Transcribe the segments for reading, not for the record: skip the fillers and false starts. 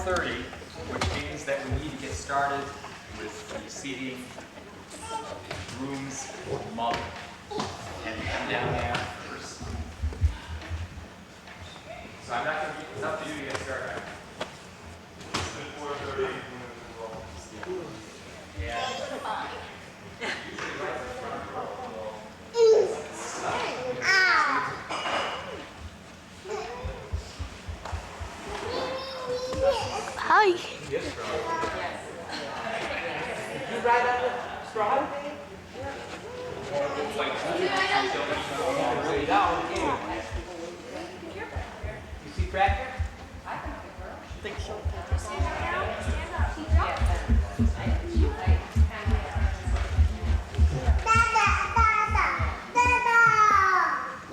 4:30, which means that we need to get started with the seating groom's mother. And come down there first. So I'm not going to, it's up to you to get started. It's 4:30. Yeah. Usually right in front Hi. Yes, You ride on the straw? it's like You see Cracker? I think so.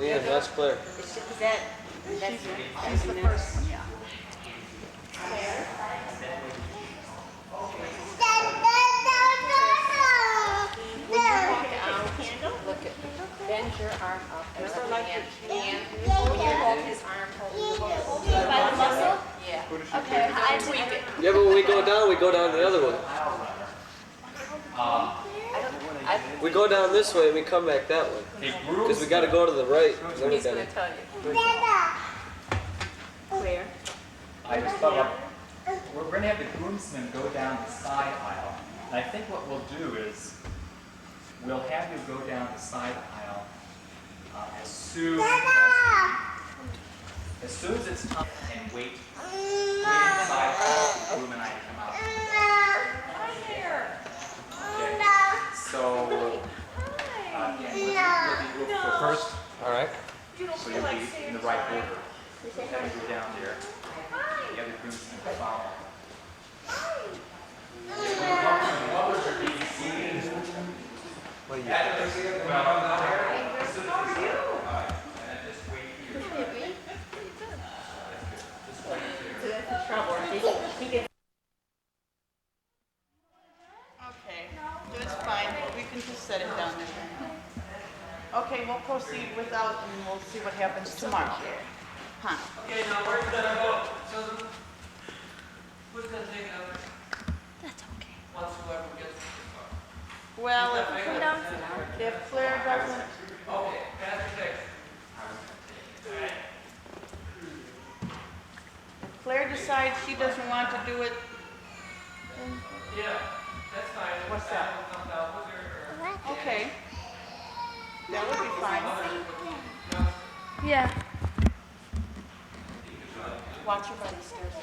Yeah, that's Claire. She's the first one, yeah. Bend your arm up and when you hold his arm, hold it by the muscle? Yeah. Okay, I tweak it. Yeah, but when we go down the other way. We go down this way and we come back that way. Because we got to go to the right. Then He's we going gotta... to tell you. Claire? I just thought about, we're going to have the groomsmen go down the side aisle. And I think what we'll do is, we'll have you go down the side aisle as soon as it's time, and wait inside for the groom and I to come out. Okay. So, we'll go first. All right. So you'll be in the right order. Have you go down there. The other groomsmen will follow. Mothers are being seated. Well, and then just wait here. Okay, that's fine. We can just set it down there. Okay, we'll proceed without and we'll see what happens tomorrow. Huh? Okay, now where's the vote? So, who's gonna take it over? That's okay. Once whoever gets it. Well, if Claire doesn't, Okay, Pastor Dix. Alright. if Claire decides she doesn't want to do it, Yeah, that's fine. What's that? okay. That would be fine. Yeah. Watch your buddy stairs.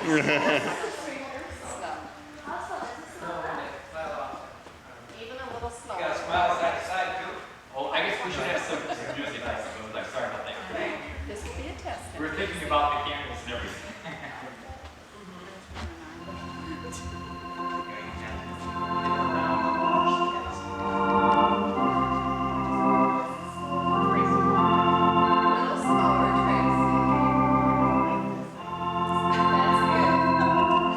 Even a little slower. You gotta smile side to side too. Oh, I guess we should have some music, I suppose. I'm sorry about that. This will be a test. We were thinking about the candles and everything. A little slower, Tracy. That's good.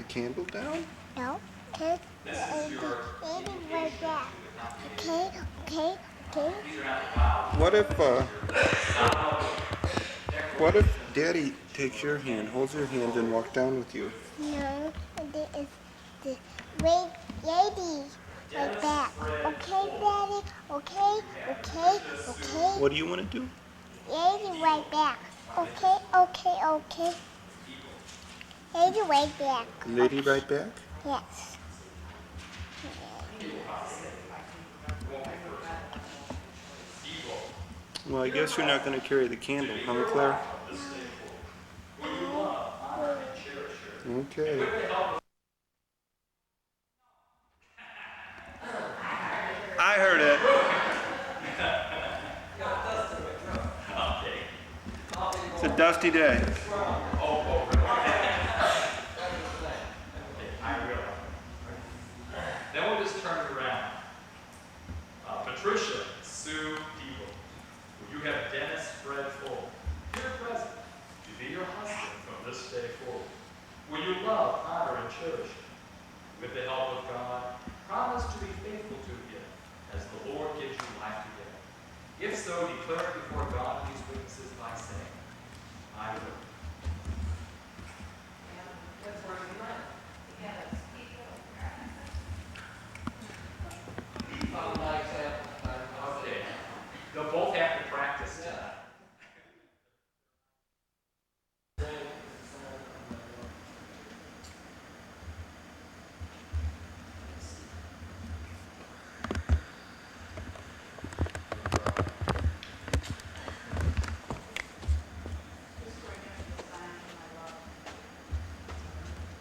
candle down? No. Okay. Right back. Okay. Okay. Okay. What if Daddy takes your hand, holds your hand, and walks down with you? No. It's the wait, lady. Right back. Okay, Daddy. Okay. Okay. Okay. What do you want to do? Lady, right back. Okay. Okay. Okay. Lady, right back. Lady right back? Yes. Well, I guess you're not going to carry the candle, huh, Claire? Okay. I heard it. It's a dusty day. Then we'll just turn it around. Patricia, Sue, Debo, will you have Dennis, Fred, Full, here present, to be your husband from this day forward? Will you love, honor, and cherish him? With the help of God, promise to be faithful to him as the Lord gives you life together. If so, declare it before God and these witnesses by saying, I will. Okay. They'll both have to practice tonight.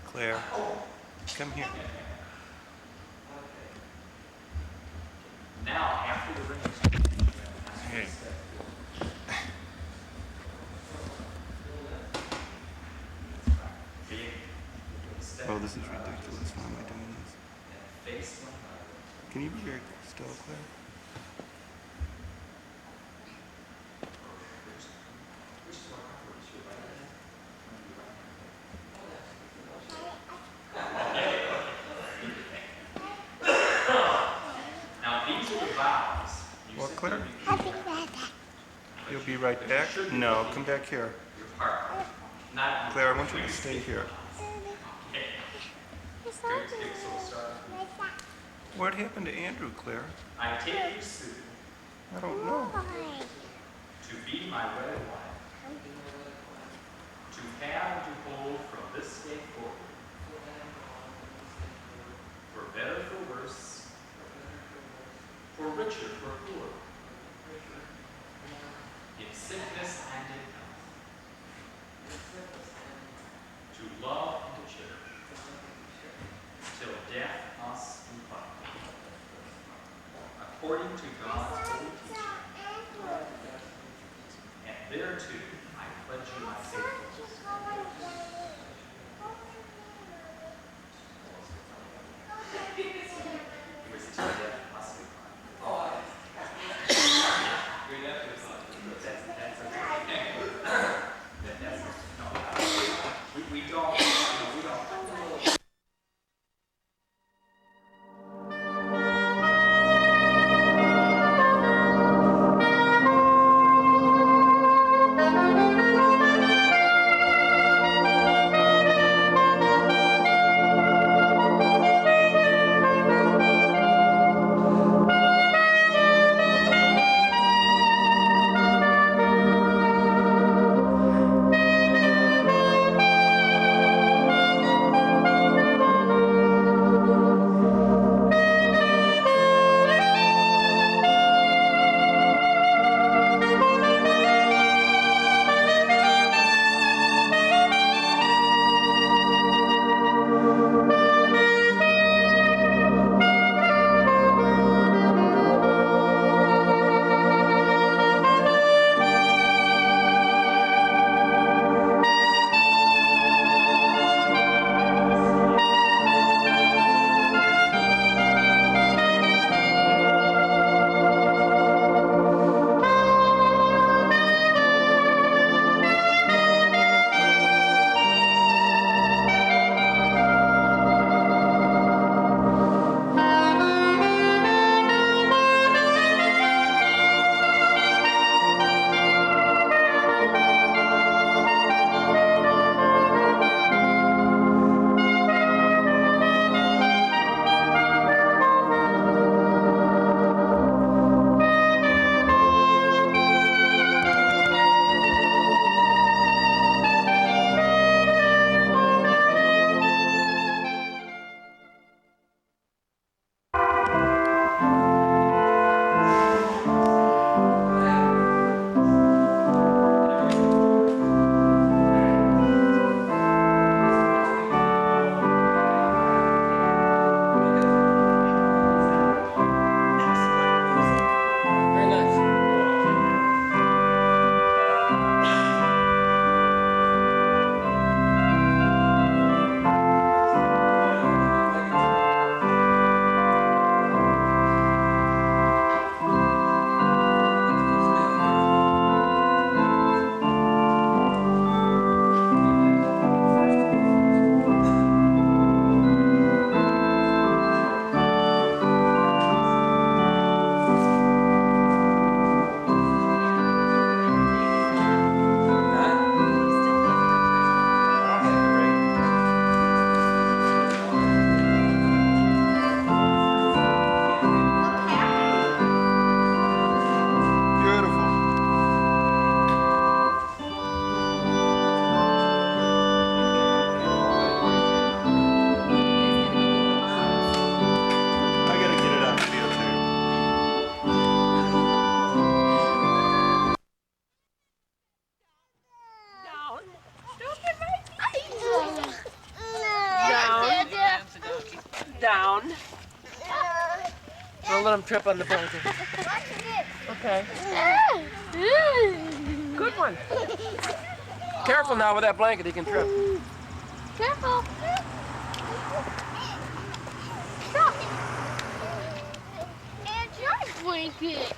Claire, come here. Now, after the ring is Hey. Oh, this is ridiculous. Why am I doing this? Can you be very still, Claire? Now, these are the vows. You Well, said Claire, I'll be right back. you'll be right back? No, come back here. your partner. Not Claire, I want you to stay here. It's Great, okay. great, so we'll start. Right back. What happened to Andrew, Claire? I take you, Sue, I don't know. Why? to be my wedded wife, to have and to hold from this day forward, for better, for worse, for richer, for poorer, in sickness and in health, to love and to cherish, till death us do part, according to God's holy teaching. And thereto I pledge you my faithfulness. It was till death us do part. That's no. We don't. down. Don't let him trip on the blanket. Okay. Good one. Careful now with that blanket, he can trip. Careful. It's your blanket.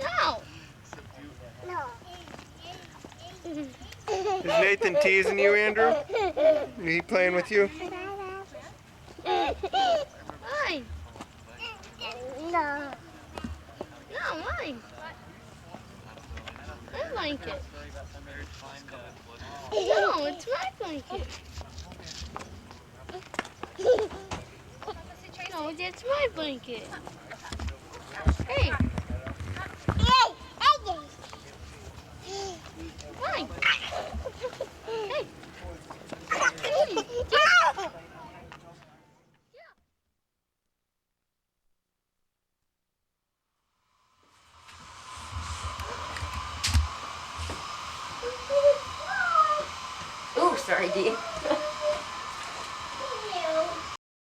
No. No. Is Nathan teasing you, Andrew? Is he playing with you? Mine. No. No, mine. My blanket. No, it's my blanket. No, that's my blanket. Hey, mine. Hey. Ooh, sorry, Dee.